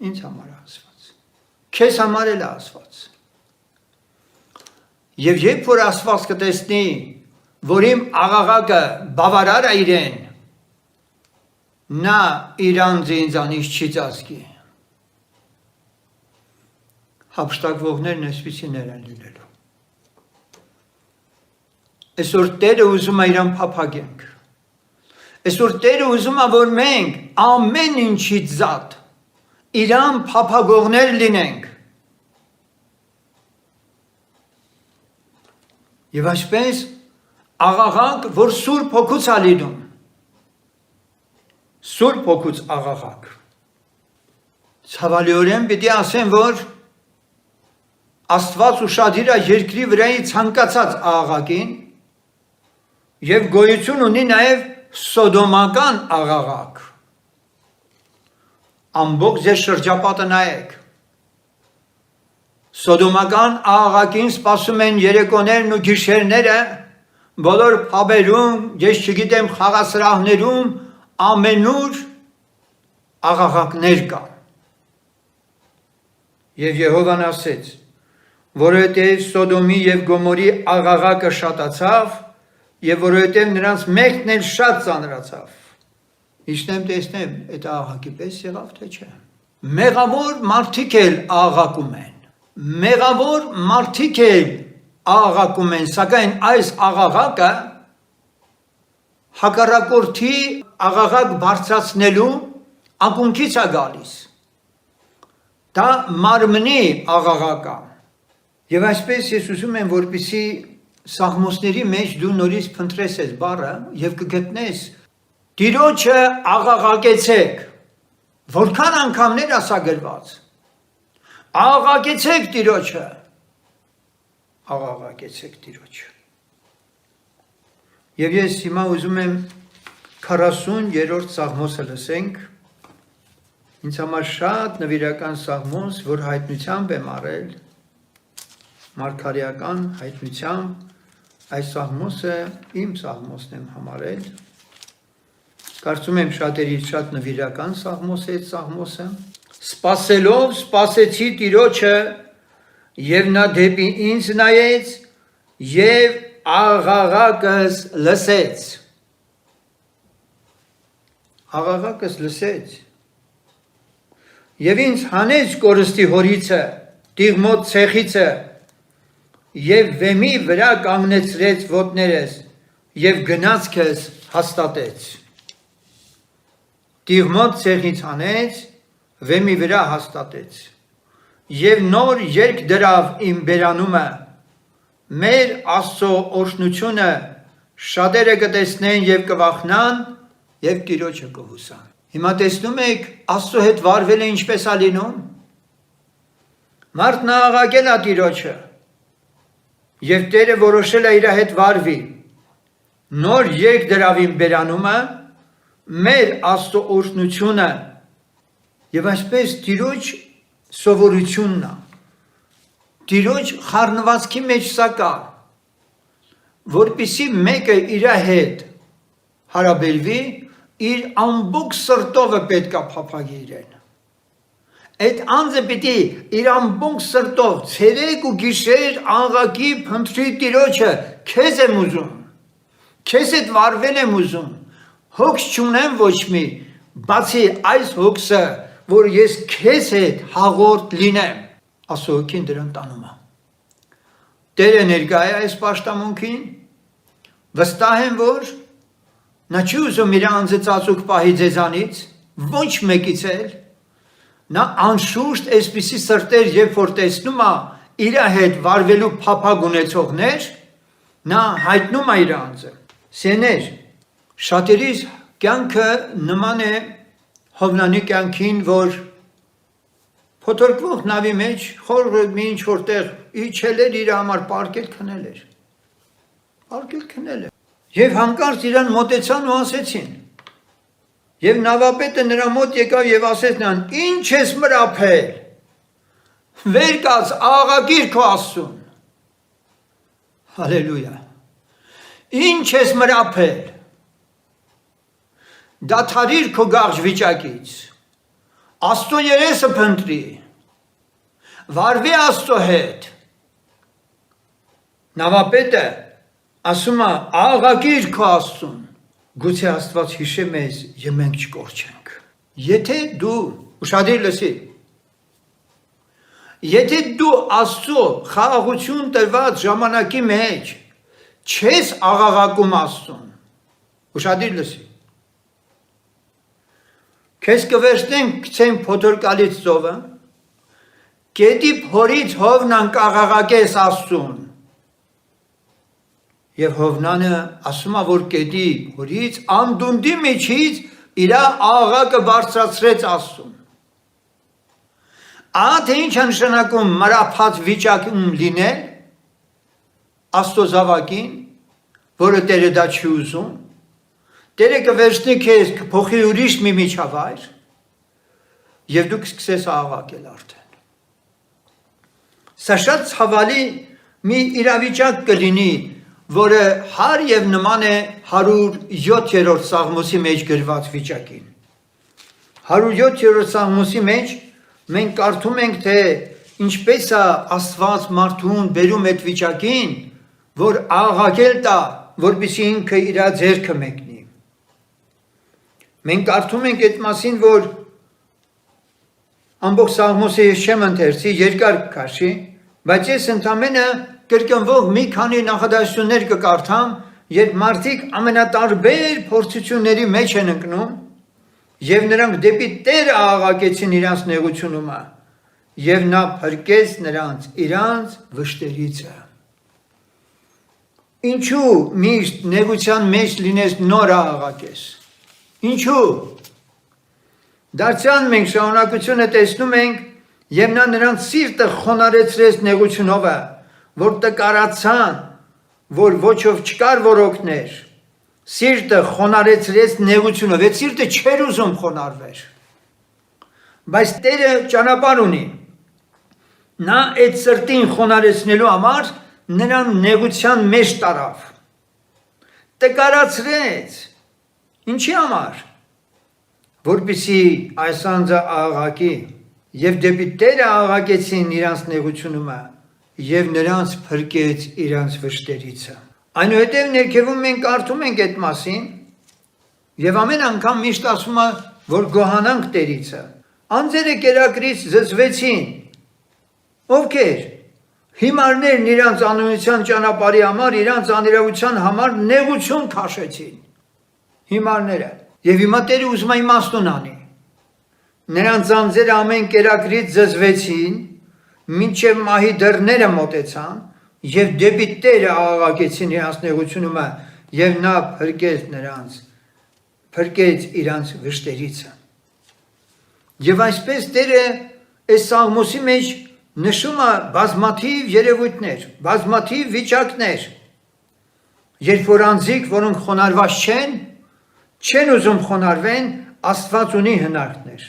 Speaker 1: Ինձ համար է ասված։ Քեզ համար էլ է ասված։ Եվ երբ որ Աստված կտեսնի, որ իմ աղաղակը բավարար է իրեն, նա իր անձը ինձանից չի ծածկի։ Հափշտակվողներն այսպիսիներ են լինելու։ Այսօր Տերը ուզում է իրան փափագենք։ Այսօր Տերը ուզում է, որ մենք ամեն ինչից զատ իրան փափագողներ լինենք։ Եվ այսպես աղաղակ, որ Սուրբ Հոգուց է լինում։ Սուրբ Հոգուց աղաղակ։ Ցավալիորեն պիտի ասեմ, որ Աստված ուշադիր է երկրի վրայի ցանկացած աղաղակին եւ գոյություն ունի նաեւ սոդոմական աղաղակ։ Ամբողջ ձեր շրջապատը նայեք։ Սոդոմական աղաղակին սպասում են երեկոներն ու գիշերները, բոլոր փաբերում, ես չգիտեմ խաղասրահներում, ամենուր աղաղակներ կան։ Եվ Եհովան ասեց, որովհետև Սոդոմի եւ Գոմորի աղաղակը շատացավ, եւ որովհետև նրանց մեղքն էլ շատ ծանրացավ։ Իշտեմ տեսնեմ, այդ աղաղակի պես եղավ թե չէ։ Մեղավոր մարդիկ էլ աղաղակում են։ Մեղավոր մարդիկ էլ աղաղակում են, սակայն այս աղաղակը հակառակորդի աղաղակ բարձրացնելու ակունքից է գալիս։ Դա մարմնի աղաղակա։ Եվ այսպես ես ուզում եմ, որպեսզի Սաղմոսների մեջ դու նորից փնտրես այս բառը եւ կգտնես Տիրոջը աղաղակեցեք։ Որքան անգամներ ասա գրված։ Աղաղակեցեք Տիրոջը։ Աղաղակեցեք Տիրոջը։ Եվ ես հիմա ուզում եմ 40-րդ Սաղմոսը լսենք։ Ինձ համար շատ նվիրական Սաղմոս, որ հայտնությամբ եմ արել, մարգարեական հայտնությամբ, այս Սաղմոսը իմ Սաղմոսն եմ համարել։ Կարծում եմ շատերից շատ նվիրական Սաղմոս է այդ Սաղմոսը։ Սպասելով սպասեցի Տիրոջը, եւ նա դեպի ինձ նայեց եւ աղաղակս լսեց։ Աղաղակս լսեց։ Եվ ինձ հանեց կորստի հորիցը, տիղմոտ ցեխիցը, եւ վեմի վրա կանգնեցրեց ոտներս, եւ գնացքս հաստատեց։ Տիղմոտ ցեխից հանեց, վեմի վրա հաստատեց։ Եվ նոր երկ դրավ իմ բերանումը, մեր Աստծո օրհնությունը շատերը կտեսնեն եւ կվախնան եւ Տիրոջը կհուսան։ Հիմա տեսնում եք Աստծո հետ վարվել է ինչպես է լինում։ Մարդն աղաղակել է Տիրոջը եւ Տերը որոշել է իր հետ վարվի։ Նոր երկ դրավ իմ բերանումը, մեր Աստծո օրհնությունը եւ այսպես Տիրոջ սովորությունն է։ Տիրոջ խառնվածքի մեջ սա կա, որպեսզի մեկը իր հետ հարաբերվի, իր ամբողջ սրտովը պետք է փափագի իրեն։ Այդ անձը պիտի իր ամբողջ սրտով ցերեկ ու գիշեր աղաղակի փնտրի Տիրոջը, քեզ եմ ուզում, քեզ հետ վարվել եմ ուզում, հոգս չունեմ ոչ մի, բացի այս հոգսը, որ ես քեզ հետ հաղորդ լինեմ, Աստծո հոգին դրան տանում է։ Տերը ներկա է այս պաշտամունքին, վստահ եմ, որ նա չի ուզում իր անձը ծածուկ պահի ձեզանից, ոչ մեկից էլ, նա անշուշտ այսպիսի սրտեր, երբ որ տեսնում է իր հետ վարվելու փափագ ունեցողներ, նա հայտնում է իր անձը։ Սեներ, շատերիս կյանքը նման է Հովնանի կյանքին, որ փոթորկվող նավի մեջ խորը մի ինչ որտեղ իջել էր իր համար պարկել քնել էր։ Պարկել քնել է։ Եվ հանկարծ իրան մոտեցան ու ասեցին։ Եվ նավապետը նրա մոտ եկավ եւ ասեց նրան. «Ինչ ես մրափել, վեր կաց աղաղակիր քո Աստծուն»։ Հալելույա։ Ինչ ես մրափել, դադարիր քո գաղջ վիճակից, Աստծո երեսը փնտրի, վարվի Աստծո հետ։ Նավապետը ասում է աղաղակիր քո Աստծուն, գուցե Աստված հիշե մեզ եւ մենք չկորչենք։ Եթե դու ուշադիր լսի, եթե դու Աստծո խաղաղություն տրված ժամանակի մեջ չես աղաղակում Աստծուն, ուշադիր լսի, քեզ կվերցնեն գցեն փոթորկալից ծովը, գետի փորից Հովնան կաղաղակես Աստծուն։ Եվ Հովնանը ասում է, որ գետի փորից անդունդի միջից իր աղաղակը բարձրացրեց Աստծուն։ Ահա թե ինչ է նշանակում մրափած վիճակում լինել Աստծո զավակին, որը Տերը դա չի ուզում, Տերը կվերցնի քեզ, կփոխի ուրիշ մի միջավայր, եւ դու կսկսես աղաղակել արդեն։ Սա շատ ցավալի մի իրավիճակ կլինի, որը հար եւ նման է 107-րդ Սաղմոսի մեջ գրված վիճակին։ 107-րդ Սաղմոսի մեջ մենք կարդում ենք, թե ինչպես է Աստված մարդուն բերում այդ վիճակին, որ աղաղակել տա, որպեսզի ինքը իր ձեռքը մեկնի։ Մենք կարդում ենք այդ մասին, որ ամբողջ Սաղմոսը ես չեմ ընթերցի, երկար կքաշի, բայց ես ընդամենը կրկնվող մի քանի նախադասություններ կկարդամ, երբ մարդիկ ամենատարբեր փորձությունների մեջ են ընկնում, եւ նրանք դեպի Տերը աղաղակեցին իրանց նեղությունումը, եւ նա փրկեց նրանց իրանց վշտերիցը։ Ինչու միշտ նեղության մեջ լինես նորը աղաղակես։ Ինչու։ Դարձյալ մենք շարունակությունը տեսնում ենք եւ նա նրանց սիրտը խոնարհեցրեց նեղությունով, որ տկարացան, որ ոչով չկար որոքներ։ Սիրտը խոնարհեցրեց նեղությունով, այդ սիրտը չէր ուզում խոնարհվեր։ Բայց Տերը ճանապարհ ունի։ Նա այդ սրտին խոնարհեցնելու համար նրան նեղության մեջ տարավ։ Տկարացրեց։ Ինչի համար։ Որպեսզի այս անձը աղաղակի եւ դեպի Տերը աղաղակեցին իրանց նեղությունը եւ նրանց փրկեց իրանց վշտերիցը։ Այնուհետև ներքևում մենք կարդում ենք այդ մասին եւ ամեն անգամ միշտ ասում է, որ գոհանանք Տերիցը։ Անձերը կերակրից զզվեցին։ Ովքեր։ Հիմարներն իրանց անօրինության ճանապարհի համար, իրանց անիրավության համար նեղություն քաշեցին։ Հիմարները։ Եվ հիմա Տերը ուզում է իմաստուն անի։ Նրանց անձերը ամեն կերակրից զզվեցին, մինչև մահի դռները մոտեցան, եւ դեպի Տերը աղաղակեցին իրանց նեղությունը, եւ նա փրկեց իրանց վշտերիցը։ Եվ այսպես Տերը այս սաղմոսի մեջ նշում է բազմաթիվ երևույթներ, բազմաթիվ վիճակներ, երբ որ անձիկ, որոնք խոնարհված չեն ուզում խոնարհվեն, Աստված ունի հնարքներ։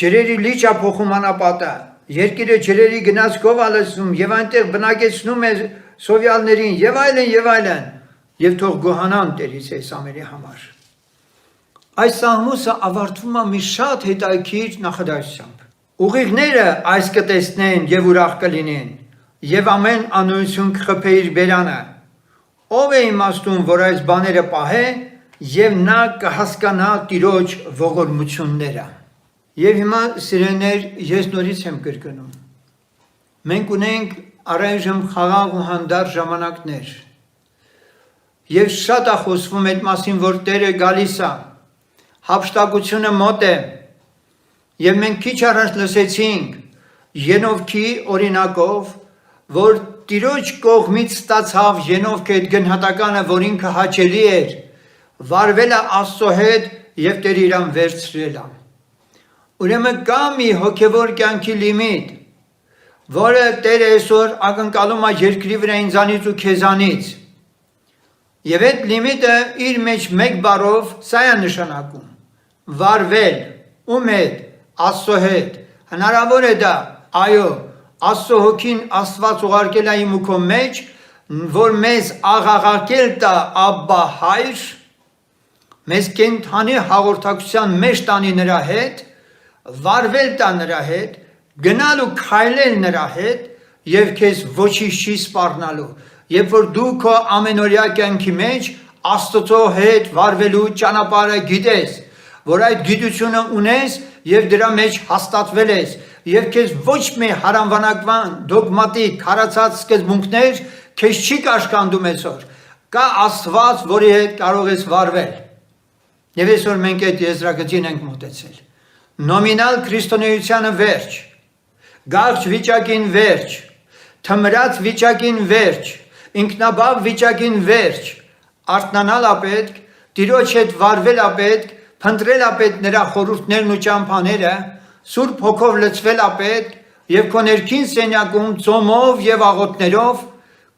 Speaker 1: Ջրերի լիճ է փոխում անապատը, երկիրը ջրերի գնացքով է լցնում եւ այնտեղ բնակեցնում է սովյալներին եւ այլն, եւ թող գոհանան Տերից այս ամենի համար։ Այս սաղմոսը ավարտվում է մի շատ հետաքրքիր նախադասությամբ։ Ուղիղները այս կտեսնեն եւ ուրախ կլինեն, եւ ամեն անօրինություն կխփե իր բերանը։ Ով է իմաստուն, որ այս բաները պահե, եւ նա կհասկանա Տիրոջ ողորմությունները։ Եվ հիմա սիրելիներ, ես նորից եմ կրկնում։ Մենք ունենք առայժմ խաղաղ ու հանդարտ ժամանակներ։ Եվ շատ է խոսվում այդ մասին, որ Տերը գալիս է, հափշտակությունը մոտ է։ Եվ մենք քիչ առաջ լսեցինք Ենովքի օրինակով, որ Տիրոջ կողմից ստացավ Ենովքը այդ գնահատականը, որ ինքը հաճելի էր, վարվել է Աստծո հետ եւ Տերը իրան վերցրել է։ Ուրեմն կա մի հոգևոր կյանքի լիմիտ, որը Տերը այսօր ակնկալում է երկրի վրա ինձանից ու քեզանից։ Եվ այդ լիմիտը իր մեջ մեկ բառով սա է նշանակում. վարվել, ում հետ, Աստծո հետ։ Հնարավոր է դա, այո, Աստծո հոգին Աստված ուղարկել է իմ ու քո մեջ, որ մեզ աղաղակել տա Աբբա Հայր, մեզ կենդանի հաղորդակցության մեջ տանի նրա հետ, վարվել տա նրա հետ, գնալ ու քայլել նրա հետ եւ քեզ ոչինչ չի սպառնալու։ Երբ որ դու քո ամենօրյա կյանքի մեջ Աստծո հետ վարվելու ճանապարհը գիտես, որ այդ գիտությունը ունես եւ դրա մեջ հաստատվել ես, եւ քեզ ոչ մի հարանվանակման, դոգմատիկ, քարացած սկզբունքներ քեզ չի կաշկանդում այսօր։ Կա Աստված, որի հետ կարող ես վարվել։ Եվ այսօր մենք այդ եզրագծին ենք մոտեցել։ Նոմինալ քրիստոնեությանը վերջ, գաղջ վիճակին վերջ, թմրած վիճակին վերջ, ինքնաբավ վիճակին վերջ, արթնանալ է պետք, Տիրոջ հետ վարվել է պետք, փնտրել է պետք նրա խորհուրդներն ու ճամփաները, Սուրբ Հոգով լցվել է պետք եւ քո ներքին սենյակում ծոմով եւ աղոթներով,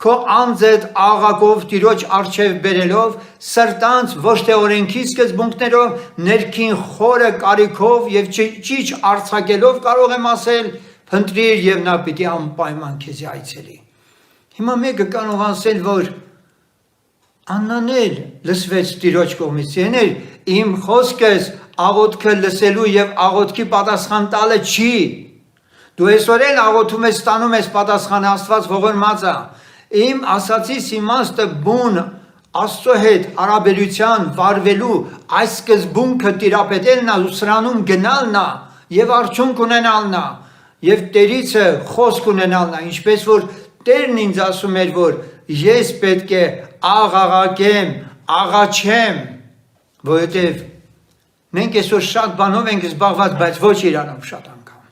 Speaker 1: քո անձդ աղաղակով Տիրոջ առջև բերելով, սրտանց ոչ թե օրենքի սկզբունքներով, ներքին խորը կարիքով եւ ճիչ արձակելով կարող եմ ասել, փնտրիր եւ նա պիտի անպայման քեզ այցելի։ Հիմա մեկը կարող ասել, որ Աննանել լսվեց Տիրոջ կողմից, եներ իմ խոսքս աղոթքը լսելու եւ աղոթքի պատասխան տալը չի։ Դու այսօր էլ աղոթում ես, ստանում ես պատասխանը, Աստված ողորմած է։ Իմ ասացիս իմաստը բուն Աստծո հետ հարաբերության վարվելու այս սկզբունքը տիրապետելն է, ու սրանում գնալն է եւ արդյունք ունենալն է եւ Տերիցը խոսք ունենալն է, ինչպես որ Տերն ինձ ասում էր, որ ես պետք է աղաղակեմ, աղաչեմ, որովհետև մենք այսօր շատ բանով ենք զբաղված, բայց ոչ իրանով շատ անգամ։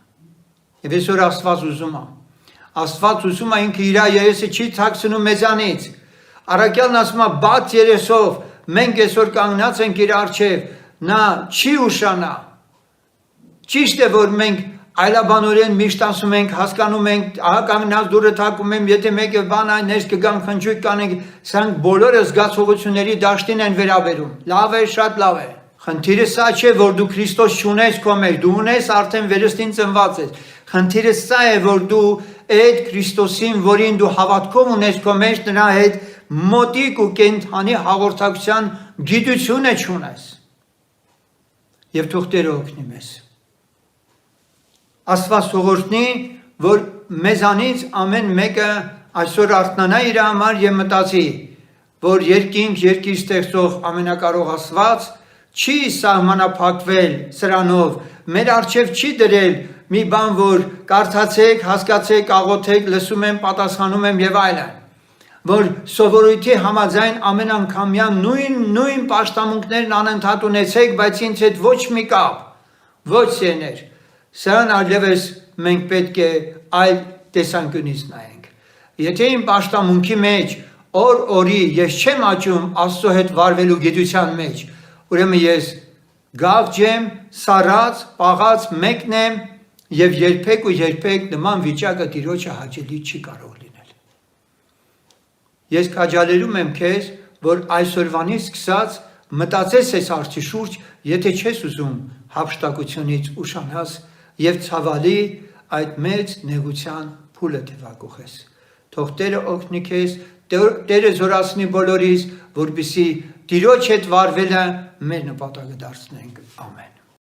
Speaker 1: Եվ այսօր Աստված ուզում է։ Աստված ուզում է ինքը իր երեսը չի թաքցնում մեզանից։ Առաքյալն ասում է բաց երեսով մենք այսօր կանգնած ենք իր առջև, նա չի ուշանա։ Ճիշտ է, որ մենք այլաբանորեն միշտ ասում ենք, հասկանում ենք, ահա կանգնած դուրը թակում եմ, եթե մեկը բան այն ներս կգամ խնջույք կանենք, սրանք բոլորը զգացողությունների դաշտին են վերաբերում։ Լավ է, շատ լավ է։ Խնդիրը սա չէ, որ դու Քրիստոս չունես քո մեջ, դու ունես արդեն վերստին ծնված ես։ Խնդիրը սա է, որ դու այդ Քրիստոսին, որին դու հավատքով ունես քո մեջ, նրա հետ մոտիկ ու կենթանի հաղորդակցության գիտությունը չունես։ Եվ թող Տերը օգնի մեզ։ Աստված թողորտնի, որ մեզանից ամեն մեկը այսօր արթնանա իր համար եւ մտածի, որ երկինք երկիր ստեղծող ամենակարող Աստված չի սահմանափակվել սրանով, մեր առջև չի դրել մի բան, որ կարդացեք, հասկացեք, աղոթեք, լսում եմ, պատասխանում եմ եւ այլն, որ սովորույթի համաձայն ամեն անգամյան նույն պաշտամունքներն անընդհատ ունեցեք, բայց ինձ հետ ոչ մի կապ, ոչ սեներ։ Սրան այլևս մենք պետք է այլ տեսանկյունից նայենք։ Եթե իմ պաշտամունքի մեջ օր-օրի ես չեմ աճում Աստծո հետ վարվելու գիտության մեջ, ուրեմն ես գաղջ եմ, սառած, պաղած մեկն եմ եւ երբեք նման վիճակը Տիրոջը հաճելի չի կարող լինել։ Ես քաջալերում եմ քեզ, որ այսօրվանից սկսած մտածես այս հարցի շուրջ, եթե չես ուզում հափշտակությունից ուշանաս եւ ցավալի այդ մեծ նեղության փուլը թևակողես։ Թող Տերը օգնի քեզ, Տերը զորացնի բոլորիս, որպեսզի Տիրոջ հետ վարվելը մեր նպատակը դարձնենք։ Ամեն։